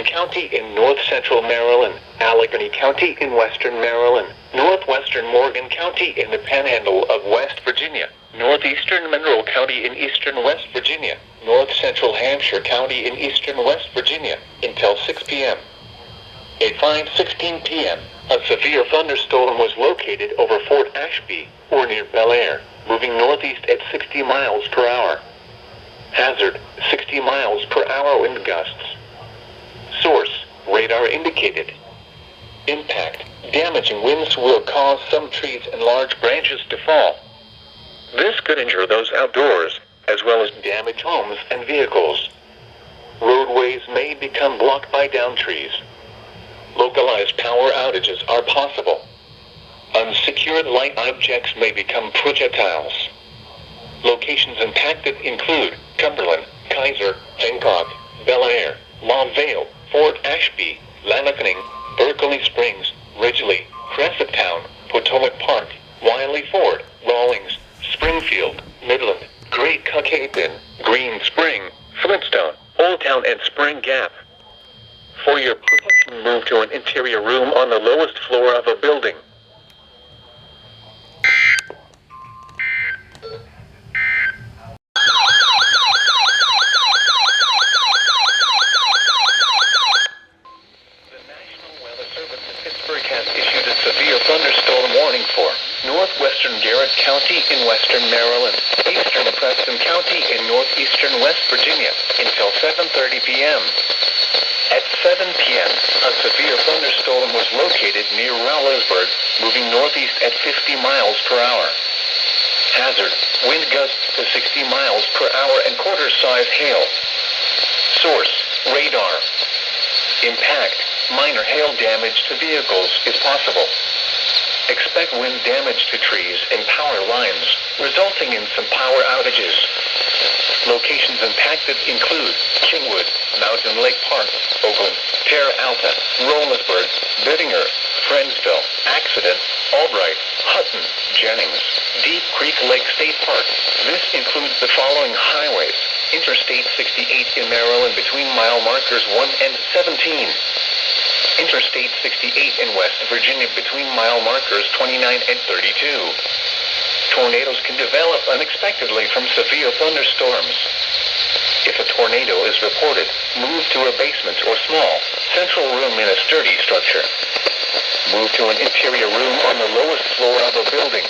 Morgan County in north-central Maryland, Allegheny County in western Maryland, northwestern Morgan County in the Panhandle of West Virginia, northeastern Monroe County in eastern West Virginia, north-central Hampshire County in eastern West Virginia, until 6 p.m. At 5:16 p.m., a severe thunderstorm was located over Fort Ashby, or near Bel Air, moving northeast at 60 miles per hour. Hazard, 60 miles per hour wind gusts. Source, radar indicated. Impact, damaging winds will cause some trees and large branches to fall. This could injure those outdoors, as well as damage homes and vehicles. Roadways may become blocked by downed trees. Localized power outages are possible. Unsecured light objects may become projectiles. Locations impacted include Cumberland, Kaiser, Hancock, Bel Air, Long Vale, Fort Ashby, Lanacunning, Berkeley Springs, Ridgely, Crescenttown, Potomac Park, Wiley Ford, Rawlings, Springfield, Midland, Great Caucasian, Green Spring, Flintstone, Old Town and Spring Gap. For your protection, move to an interior room on the lowest floor of a building. Has issued a severe thunderstorm warning for northwestern Garrett County in western Maryland, eastern Preston County in northeastern West Virginia, until 7:30 p.m. At 7 p.m., a severe thunderstorm was located near Rowlesburg, moving northeast at 50 miles per hour. Hazard, wind gusts to 60 miles per hour and quarter-size hail. Source, radar. Impact, minor hail damage to vehicles is possible. Expect wind damage to trees and power lines, resulting in some power outages. Locations impacted include Kingwood, Mountain Lake Park, Oakland, Terra Alta, Rollesburg, Biddingher, Friendsville, Accident, Albright, Hutton, Jennings, Deep Creek Lake State Park. This includes the following highways: Interstate 68 in Maryland between mile markers 1 and 17. Interstate 68 in West Virginia between mile markers 29 and 32. Tornadoes can develop unexpectedly from severe thunderstorms. If a tornado is reported, move to a basement or small, central room in a sturdy structure. Move to an interior room on the lowest floor of a building.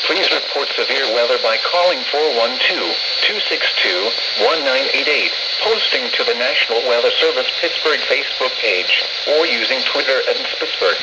Please report severe weather by calling 412-262-1988, posting to the National Weather Service Pittsburgh Facebook page, or using Twitter @Pittsburgh.